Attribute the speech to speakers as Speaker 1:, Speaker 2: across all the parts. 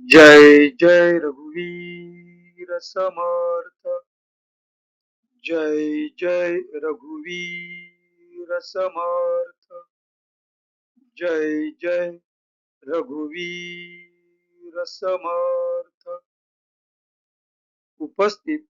Speaker 1: जय जय रघुवीर समर्थ। जय जय रघुवीर समर्थ। जय जय रघुवीर समर्थ। उपस्थित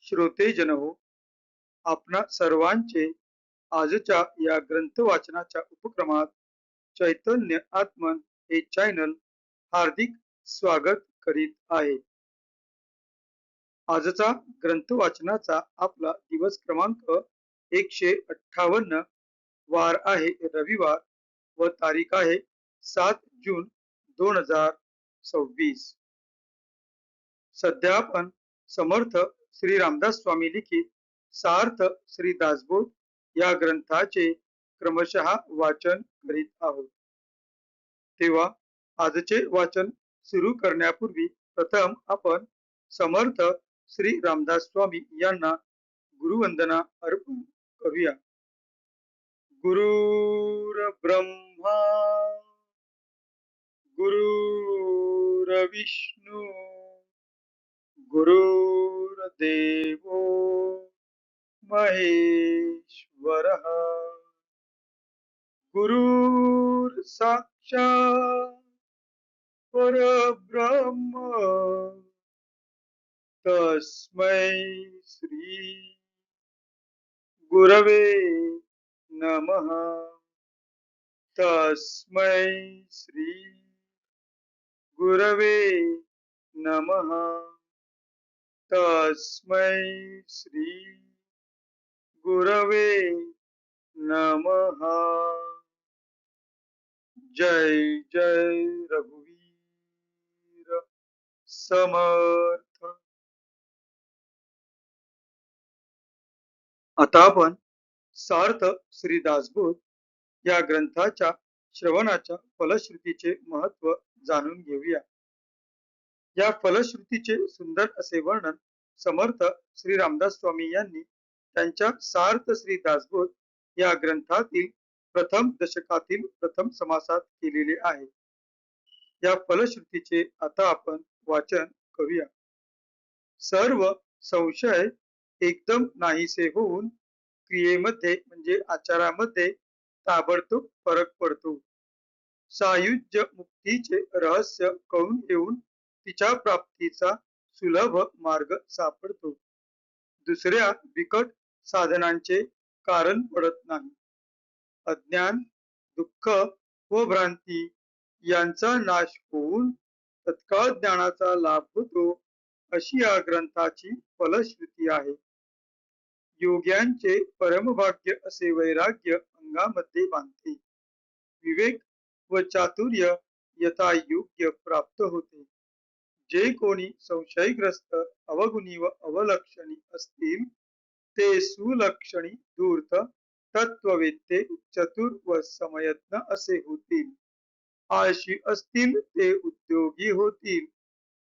Speaker 1: श्रोतेजन हो, आपणा सर्वांचे आजच्या या ग्रंथ वाचनाच्या उपक्रमात चैतन्य आत्मन हे चॅनल हार्दिक स्वागत करीत आहे। आजचा ग्रंथ वाचनाचा आपला दिवस क्रमांक 158, वार आहे रविवार व तारीख आहे 7 जून 2026। सध्या आपण समर्थ श्री रामदास स्वामी लिखित सार्थ श्री दासबोध या ग्रंथाचे क्रमशः वाचन करीत आहोत। तेव्हा आजचे वाचन सुरू करण्यापूर्वी प्रथम आपण समर्थ श्री रामदास स्वामी यांना गुरुवंदना अर्पण करूया। गुरुर्ब्रह्मा गुरुर्विष्णू गुरुर्देवो महेश्वरः गुरुर्साक्षात् परब्रह्म तस्मै श्री गुरवे नमः। तस्मै श्री गुरवे नमः। तस्मै श्री गुरवे नमः। जय जय रघुवीर समर्थ। आता आपण सार्थ श्री दासबोध या ग्रंथाच्या श्रवणाच्या फलश्रुतीचे महत्व जाणून घेऊया। या फलश्रुतीचे सुंदर असे वर्णन समर्थ श्री रामदास स्वामी यांनी त्यांच्या सार्थ श्री दासबोध या ग्रंथातील प्रथम दशकातील प्रथम समासात केलेले आहे। या फलश्रुतीचे आता आपण वाचन करूया। सर्व संशय एकदम नाहीसे होऊन क्रियेमध्ये म्हणजे आचारामध्ये ताबडतोब फरक पडतो। सायुज्य मुक्तीचे रहस्य कळून येऊन तिच्या प्राप्तीचा सुलभ मार्ग सापडतो। दुसऱ्या बिकट साधनांचे कारण पडत नाही। अज्ञान, दुःख व भ्रांती यांचा नाश होऊन तत्काळ ज्ञानाचा लाभ होतो, अशी या ग्रंथाची फलश्रुती आहे। योग्यांचे परमभाग्य असे वैराग्य अंगामध्ये बांधते। विवेक व चातुर्य यथायोग्य प्राप्त होते। जे कोणी संशयग्रस्त, अवगुणी व अवलक्षणी असतील ते सुलक्षणी, धूर्त, तत्ववेत्ते, चतुर व समयज्ञ असे होतील। आळशी असतील ते उद्योगी होतील।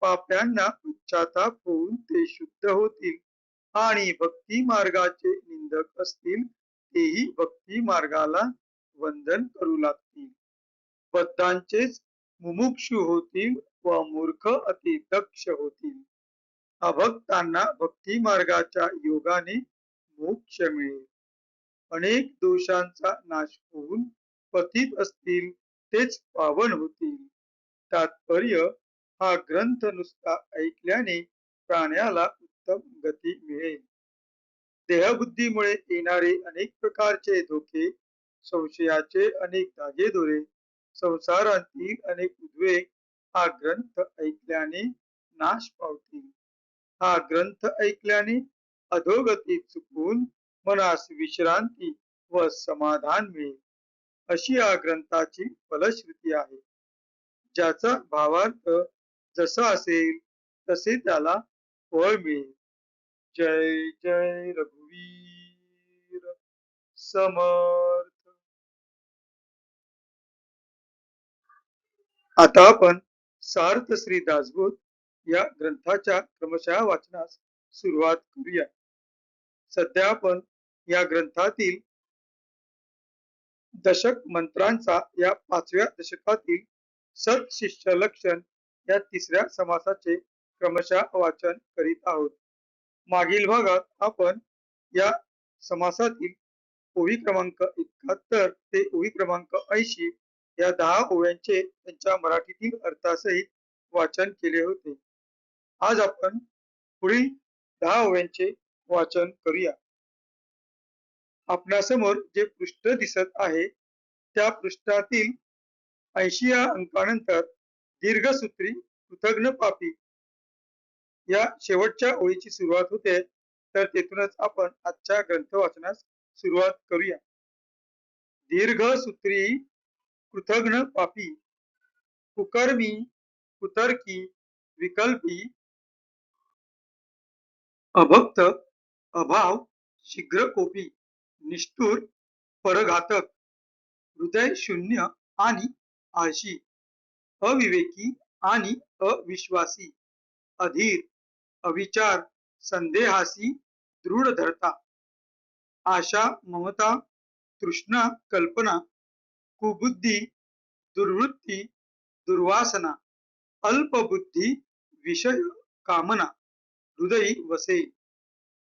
Speaker 1: पाप्यांना पश्चाताप होऊन ते शुद्ध होतील आणि भक्ती मार्गाचे निंदक असतील तेही भक्ती मार्गाला वंदन करू लागतील। बद्धांचेच मुमुक्षु होतील व मूर्ख अति दक्ष होतील। अभक्तांना भक्ती मार्गाच्या योगाने मोक्ष मिळेल। अनेक दोषांचा नाश होऊन पतित असतील तेच पावन होतील। तात्पर्य, हा ग्रंथ नुसता ऐकल्याने प्राण्याला उत्तम गती मिळेल। देहबुद्धीमुळे येणारे अनेक प्रकारचे धोके, संशयाचे अनेक धागेदोरे, संसारातील अनेक उद्वेग हा ग्रंथ ऐकल्याने नाश पावतील। हा ग्रंथ ऐकल्याने अधोगती चुकून मनास विश्रांती व समाधान मिळेल, अशी या ग्रंथाची फलश्रुती आहे। ज्याचा भावार्थ जसा असेल तसे त्याला फळ मिळेल। जय जय रघुवीर समर्थ। आता आपण सार्थ श्री दासबोध या ग्रंथाच्या क्रमशः वाचनास सुरुवात करूया। सध्या आपण या ग्रंथातील दशक मंत्रांचा या 5व्या दशकातील सत शिष्य लक्षण या तिसऱ्या समासाचे क्रमशः वाचन करीत आहोत. मागील भागात आपण या समासातील ओवी क्रमांक 71 ते ओवी क्रमांक 80 या 10 ओव्यांचे त्यांच्या मराठीतील अर्थासहित वाचन केले होते. आज आपण पुढील 10 ओव्यांचे वाचन करूया. आपणासमोर जे पृष्ठ दिसत आहे त्या पृष्ठातील 80 या अंकानंतर दीर्घसूत्री कृतघ्न पापी या शेवटच्या ओळीची सुरुवात होते, तर तेथूनच आपण आजच्या ग्रंथ वाचनास सुरुवात करूया. दीर्घसूत्री कृतघ्न पापी, कुकर्मी, कुतर्की, विकल्पी, अभक्त, अभाव, शीघ्रकोपी, निष्ठुर, परघातक, हृदय शून्य आणि आळशी, अविवेकी आणि अविश्वासी, अधीर, अविचार, संदेहासी, दृढ धरता, आशा, ममता, तृष्णा, कल्पना, कुबुद्धी, दुर्वृत्ती, दुर्वासना, अल्पबुद्धी, विषय, कामना, हृदयी वसे,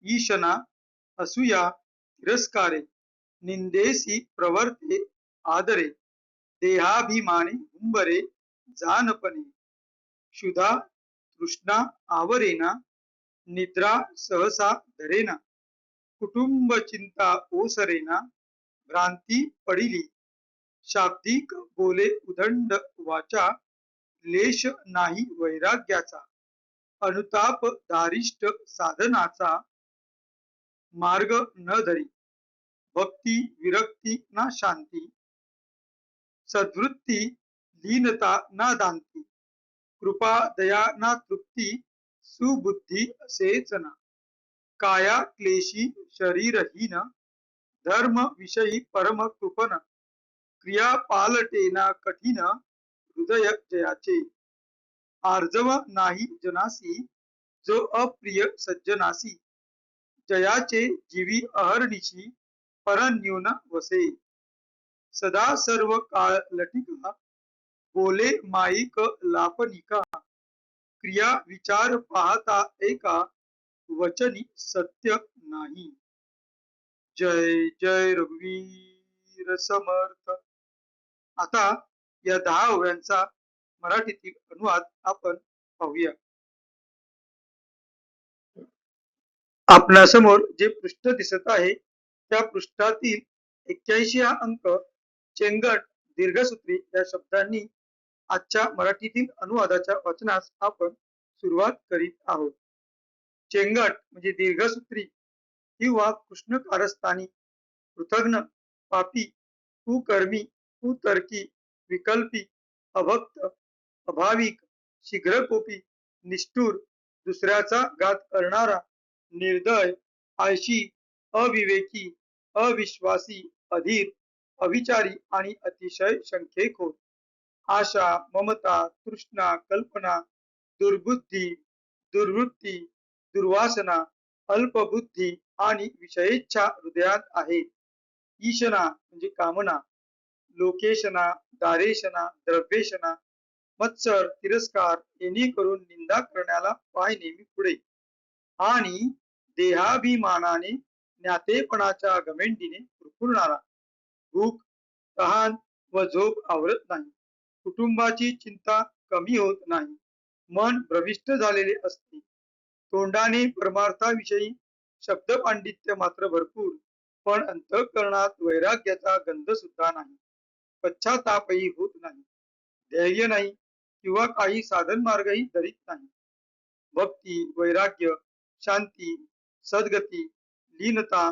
Speaker 1: ईशना, असूया, तिरस्कारे, निंदेसी प्रवर्ते, आदरे, देहाभिमानी हुंबरे, जानपणे, क्षुधा, तृष्णा आवरेना, निद्रा सहसा धरेना, कुटुंब चिंता ओसरेना, भ्रांती पडिली, शाब्दिक बोले उदंड वाचा, लेश नाही वैराग्याचा, अनुताप दारिष्ट साधनाचा, मार्ग न धरी, भक्ती विरक्ती ना शांती, सद्वृत्ती लीनता ना दांती, कृपा दया ना तृप्ती, सुबुद्धी असेच ना, काया क्लेशी शरीरहीन, धर्म विषयी परम कृपन, क्रिया पालटेना कठीण, हृदय जयाचे, आर्जव नाही जनासी, जो अप्रिय सज्जनासी, जयाचे जीवी अहर्निशी, परन्यून वसे, सदा सर्व काळ लटिका, बोले माईक लापनिका, क्रिया विचार पाहता एका, वचनी सत्य नाही. जय जय रघुवीर समर्थ. आता या 10 ओव्यांचा मराठीतील अनुवाद आपण पाहूया. आपणासमोर जे पृष्ठ दिसत आहे त्या पृष्ठातील 81 हा अंक चेंगट दीर्घसूत्री या शब्दांनी आजच्या मराठीतील अनुवादाच्या वाचनास आपण सुरुवात करीत आहोत. चेंगट म्हणजे दीर्घसूत्री किंवा कृष्ण कारस्थानी, कृतघ्न, पापी, कुकर्मी, कुतर्की, विकल्पी, अभक्त, अभाविक, शीघ्रकोपी, निष्ठुर, दुसऱ्याचा घात करणारा, निर्दय, आळशी, अविवेकी, अविश्वासी, अधीर, अविचारी आणि अतिशय शंखेखोर, आशा, ममता, तृष्णा, कल्पना, दुर्बुद्धी, दुर्वृत्ती, दुर्वासना, अल्पबुद्धी आणि विषयेच्छा हृदयात आहे. ईशना म्हणजे कामना, लोकेशना, दारेशना, द्रव्येशना, मत्सर, तिरस्कार, येणे करून निंदा करण्याला पाय नेहमी पुढे, आणि देहाभिमानाने ज्ञातेपणाच्या घमेंडीने पुरपुरणारा, भूक, तहान व झोप आवरत नाही, कुटुंबाची चिंता कमी होत नाही, मन भ्रमिष्ट झालेले असते, तोंडाने परमार्थाविषयी शब्द पांडित्य मात्र भरपूर, पण अंतःकरणात वैराग्याचा गंध सुद्धा नाही, पश्चातापही होत नाही, धैर्य नाही किंवा काही साधन मार्गही धरीत नाही, भक्ती, वैराग्य, शांती, सद्गती, लीनता,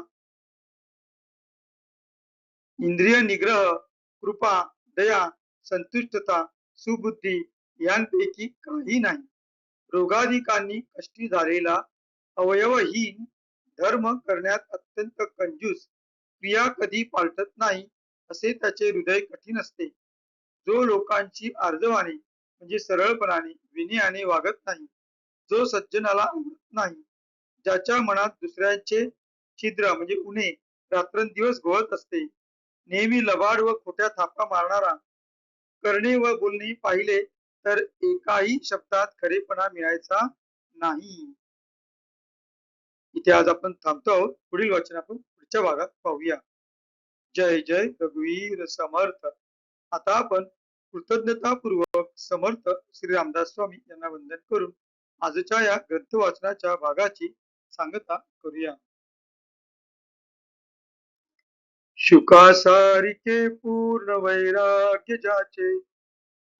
Speaker 1: इंद्रिय निग्रह, कृपा, दया, संतुष्टता, सुबुद्धी यांपैकी काही नाही. रोगाधिकांनी कष्टी झालेला, अवयवहीन, धर्म करण्यात अत्यंत कंजूस, क्रिया कधी पालटत नाही असे त्याचे हृदय कठीण असते, जो लोकांची आर्जवाने म्हणजे सरळपणाने विनयाने वागत नाही, जो सज्जनाला आवडत नाही, ज्याच्या मनात दुसऱ्यांचे छिद्र म्हणजे उणे रात्रंदिवस घोळत असते, नेहमी लबाड व खोट्या थापा मारणारा, करणे व बोलणे पाहिले तर एकाही शब्दात खरेपणा मिळायचा नाही. इथे आज आपण थांबतो आहोत. पुढील वाचन आपण पुढच्या भागात पाहूया. जय जय रघुवीर समर्थ. आता आपण कृतज्ञतापूर्वक समर्थ श्री रामदास स्वामी यांना वंदन करून आजच्या या ग्रंथ वाचनाच्या भागाची सांगता करूया. शुकासारिके पूर्ण वैराग्य ज्याचे,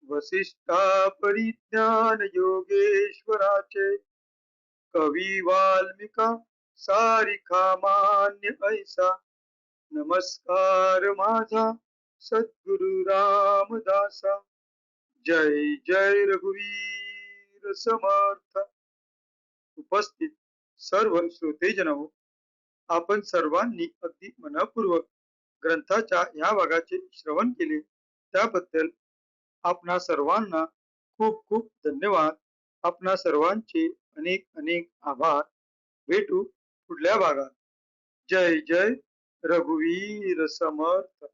Speaker 1: वसिष्ठा परिज्ञान योगेश्वराचे, कवी वाल्मिका सारिखा मान्य ऐसा, नमस्कार माझा सद्गुरु रामदासा. जय जय रघुवीर समर्थ. उपस्थित सर्व श्रोतेजन हो, आपण सर्वांनी अगदी मनपूर्वक ग्रंथाच्या या भागाचे श्रवण केले त्याबद्दल आपणा सर्वांना खूप खूप धन्यवाद. आपणा सर्वांचे अनेक अनेक आभार. भेटू पुढल्या भागात. जय जय रघुवीर समर्थ.